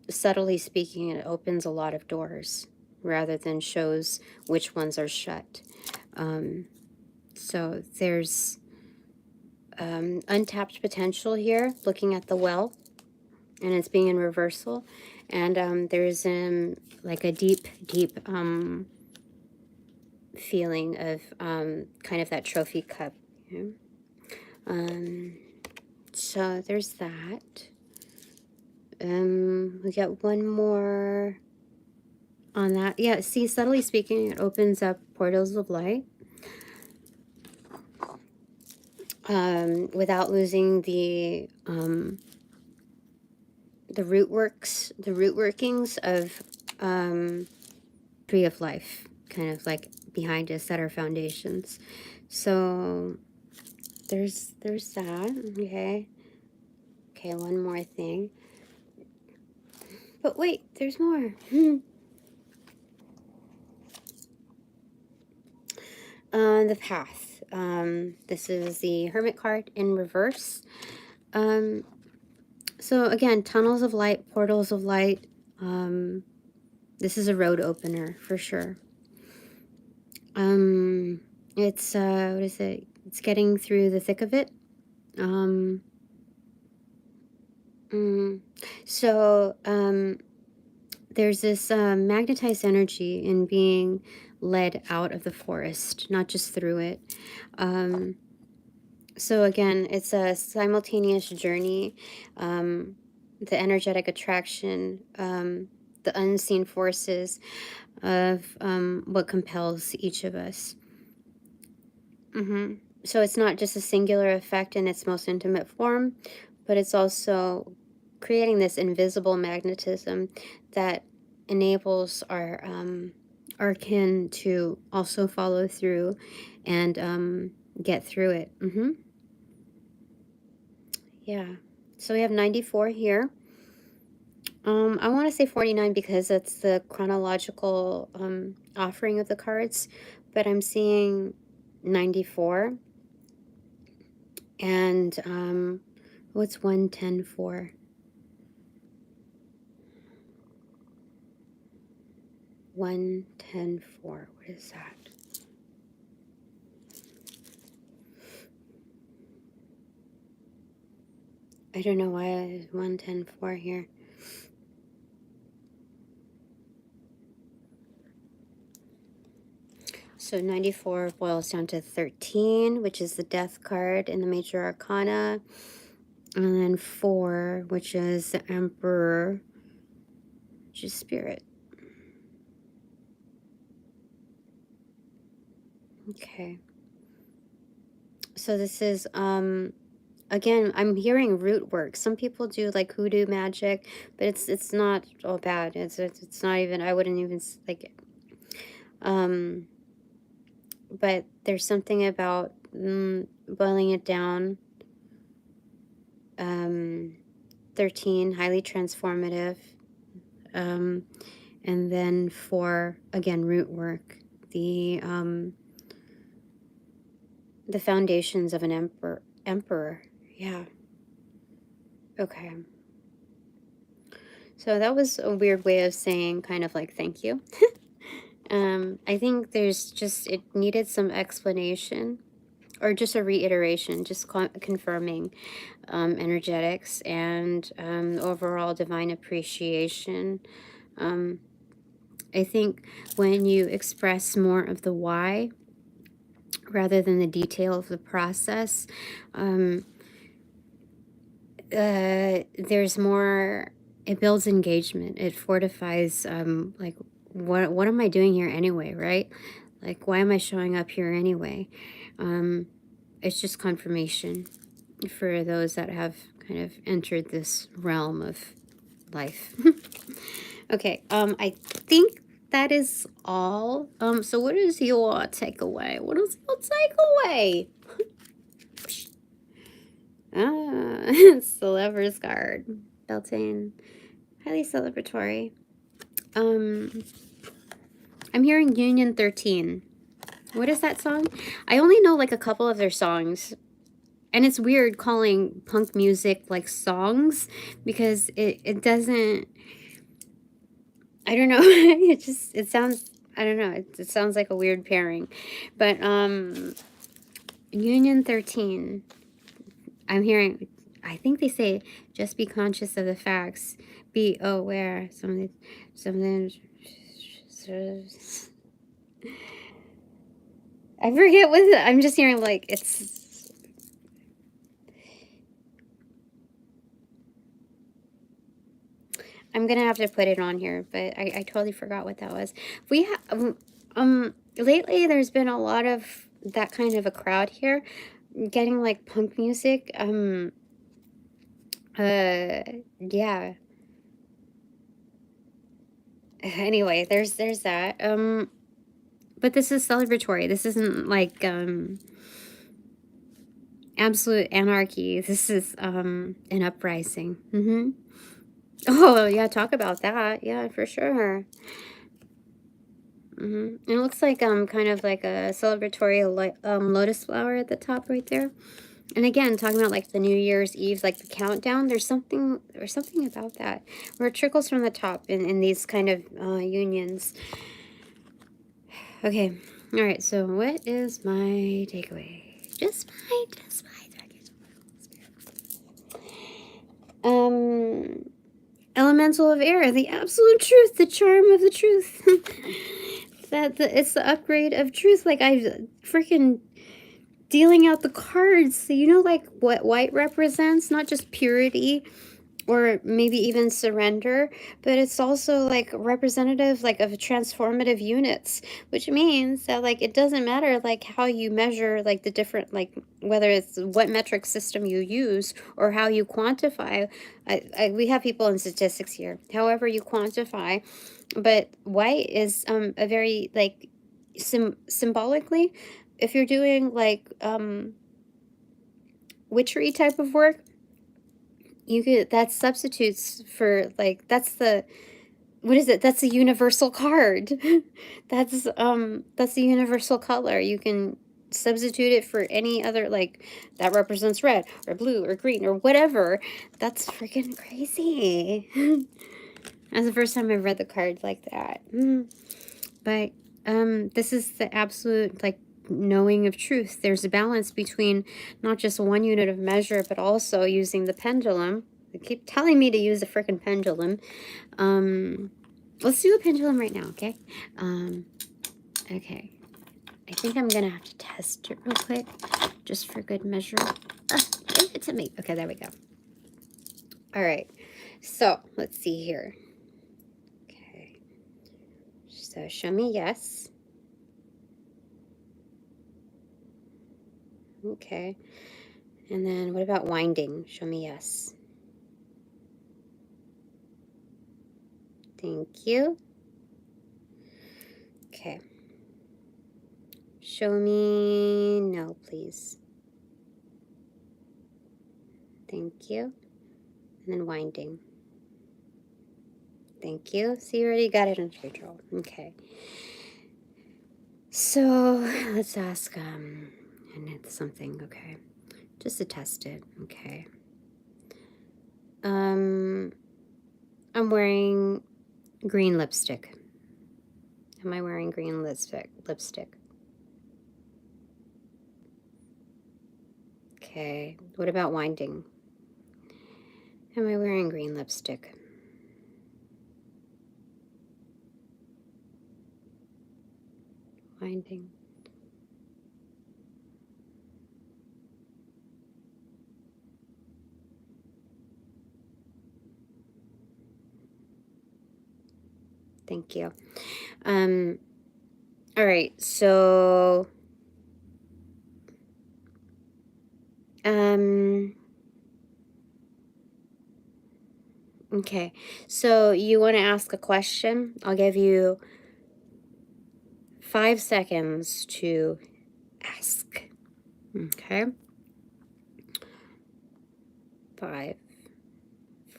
subtly speaking, it opens a lot of doors rather than shows which ones are shut. So there's untapped potential here, looking at the well. and it's being in reversal. And there's like a deep feeling of kind of that trophy cup. You know? So there's that. We got one more on that. Yeah, see, subtly speaking, it opens up portals of light. Without losing the root workings of tree of life, kind of like behind us that are foundations. So there's that. Okay, one more thing. But wait, there's more. The path. This is the Hermit card in reverse. So again, tunnels of light, portals of light. This is a road opener for sure. It's what is it? It's getting through the thick of it. There's this magnetized energy in being led out of the forest, not just through it. So again, it's a simultaneous journey, the energetic attraction, the unseen forces of what compels each of us. So it's not just a singular effect in its most intimate form, but it's also creating this invisible magnetism that enables our kin to also follow through and get through it. Yeah. So we have 94 here. I want to say 49 because that's the chronological offering of the cards, but I'm seeing 94. And what's 110 for? 110 for, what is that? I don't know why it's 110 for here. So 94 boils down to 13, which is the Death card in the Major Arcana. And then 4, which is the Emperor, which is Spirit. Okay. So this is, again, I'm hearing root work. Some people do like hoodoo magic, but it's not all bad. It's not even, I wouldn't even like it. But there's something about boiling it down. 13, highly transformative. And then 4, again, root work. The foundations of an emperor. Yeah. Okay. So that was a weird way of saying kind of like thank you. I think there's just, it needed some explanation or just a reiteration, just confirming energetics and overall divine appreciation. I think when you express more of the why rather than the detail of the process, there's more, it builds engagement. It fortifies, like, what am I doing here anyway, right? Like, why am I showing up here anyway? It's just confirmation for those that have kind of entered this realm of life. Okay, I think that is all. So what is your takeaway? What is your takeaway? It's the Lover's card. Beltane. Highly celebratory. I'm hearing Union 13. What is that song? I only know like a couple of their songs. And it's weird calling punk music like songs because it doesn't, I don't know. it sounds, I don't know. It sounds like a weird pairing. But Union 13. I'm hearing I think they say just be conscious of the facts, be aware. Something. I forget what I'm just hearing, like, it's. I'm gonna have to put it on here, but I totally forgot what that was. We have lately there's been a lot of that kind of a crowd here, getting like punk music. Yeah. Anyway, there's that. But this is celebratory. This isn't like absolute anarchy. This is an uprising. Oh yeah, talk about that. Yeah, for sure. It looks like kind of like a celebratory lotus flower at the top right there. And again, talking about like the New Year's Eve, like the countdown, there's something about that where it trickles from the top in these kind of unions. Okay, all right, so what is my takeaway? Just my elemental of air, the absolute truth, the charm of the truth. It's the upgrade of truth. Like, I freaking dealing out the cards. You know, like what white represents, not just purity or maybe even surrender, but it's also like representative like of transformative units, which means that like it doesn't matter like how you measure like the different, like whether it's what metric system you use or how you quantify. We have people in statistics here, however you quantify, but white is a very like symbolically, if you're doing like witchery type of work, you could, that substitutes for like, that's the, what is it, that's a universal card. That's the universal color. You can substitute it for any other, like that represents red or blue or green or whatever. That's freaking crazy. That's the first time I've read the card like that. But this is the absolute like knowing of truth. There's a balance between not just one unit of measure, but also using the pendulum. They keep telling me to use the freaking pendulum. Let's do a pendulum right now, okay? Okay. I think I'm gonna have to test it real quick, just for good measure. Give it to me. Okay, there we go. All right. So let's see here. Okay. So show me yes. Okay. And then what about winding? Show me yes. Thank you. Okay. Show me no, please. Thank you. And then winding. Thank you. See, you already got it under control. Okay. So let's ask, and it's something, okay. Just to test it, okay. I'm wearing green lipstick. Am I wearing green lipstick? Okay. What about winding? Am I wearing green lipstick? Winding. Thank you. All right, so okay, so you want to ask a question? I'll give you 5 seconds to ask. Okay. 5,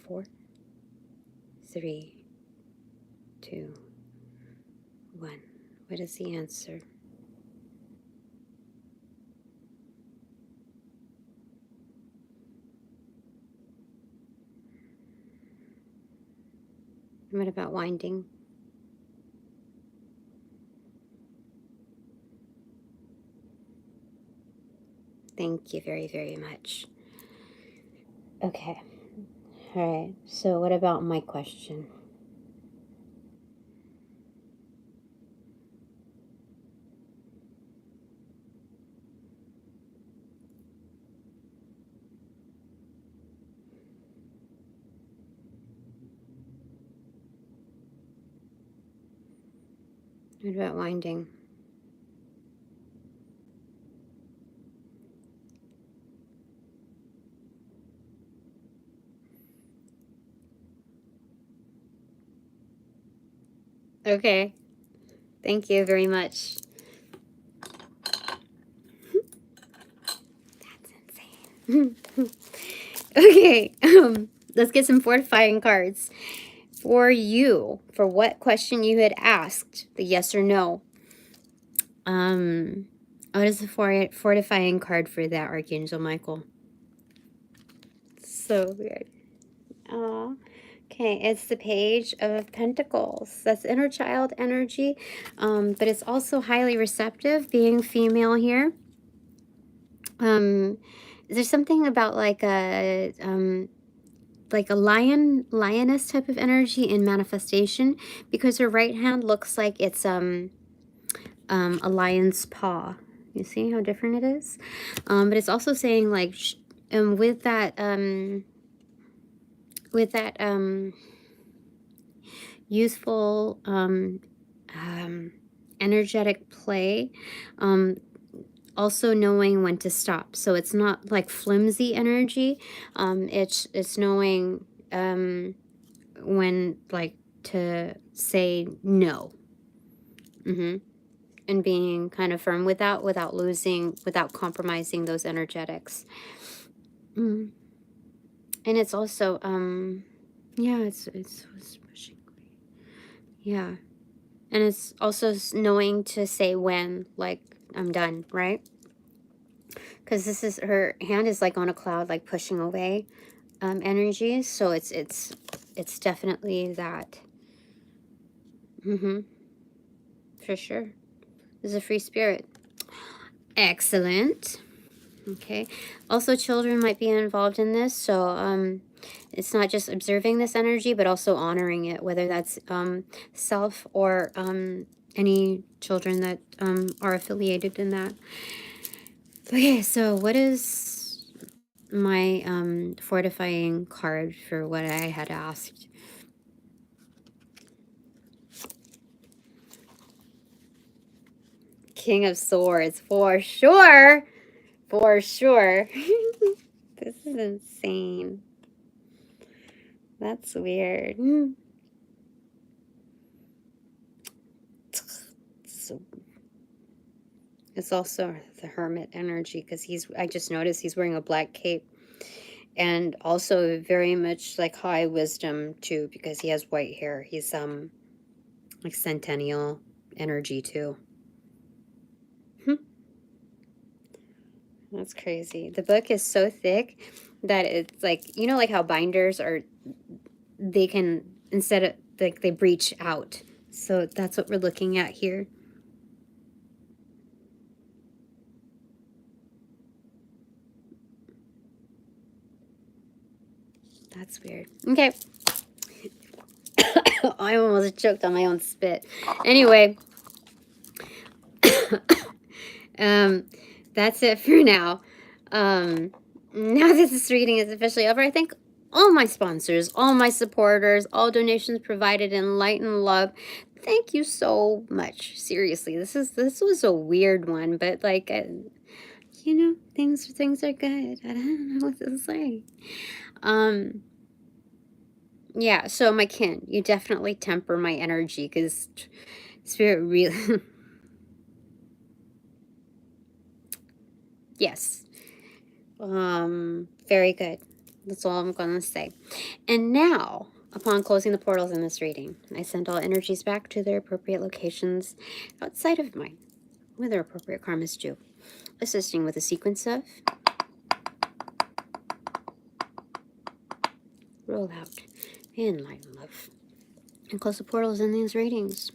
4, 3, 2, 1. What is the answer? What about winding? Thank you very, very much. Okay. All right. So what about my question? What about winding? Okay. Thank you very much. That's insane. Okay. Let's get some fortifying cards for you, for what question you had asked, the yes or no. What is the fortifying card for that, Archangel Michael? So weird. Oh, okay. It's the Page of Pentacles. That's inner child energy, but it's also highly receptive, being female here. There's something about like a lioness type of energy in manifestation, because her right hand looks like it's a lion's paw. You see how different it is? But it's also saying like with that youthful energetic play, also knowing when to stop. So it's not like flimsy energy. It's knowing when like to say no. And being kind of firm without compromising those energetics. And it's also yeah, it's pushing. Yeah. And it's also knowing to say when, like, I'm done, right? Because this is, her hand is like on a cloud, like pushing away energy. So it's definitely that. For sure. This is a free spirit. Excellent. Okay. Also, children might be involved in this. So it's not just observing this energy, but also honoring it, whether that's self or any children that are affiliated in that. Okay, so what is my fortifying card for what I had asked? King of Swords, for sure. For sure. This is insane. That's weird. So it's also the Hermit energy, because I just noticed he's wearing a black cape. And also very much like high wisdom too, because he has white hair. He's like centennial energy too. That's crazy. The book is so thick that it's like, you know, like how binders are, they can, instead of, like, they breach out. So that's what we're looking at here. That's weird. Okay. I almost choked on my own spit. Anyway. That's it for now. Now that this reading is officially over, I thank all my sponsors, all my supporters, all donations provided in light and love. Thank you so much. Seriously, this was a weird one, but like, you know, things are good. I don't know what to say. Yeah. So my kin, you definitely temper my energy, because spirit really. Yes. Very good. That's all I'm going to say. And now, upon closing the portals in this reading, I send all energies back to their appropriate locations outside of mine, where their appropriate karma is due, assisting with a sequence of roll out and light and love. And close the portals in these readings.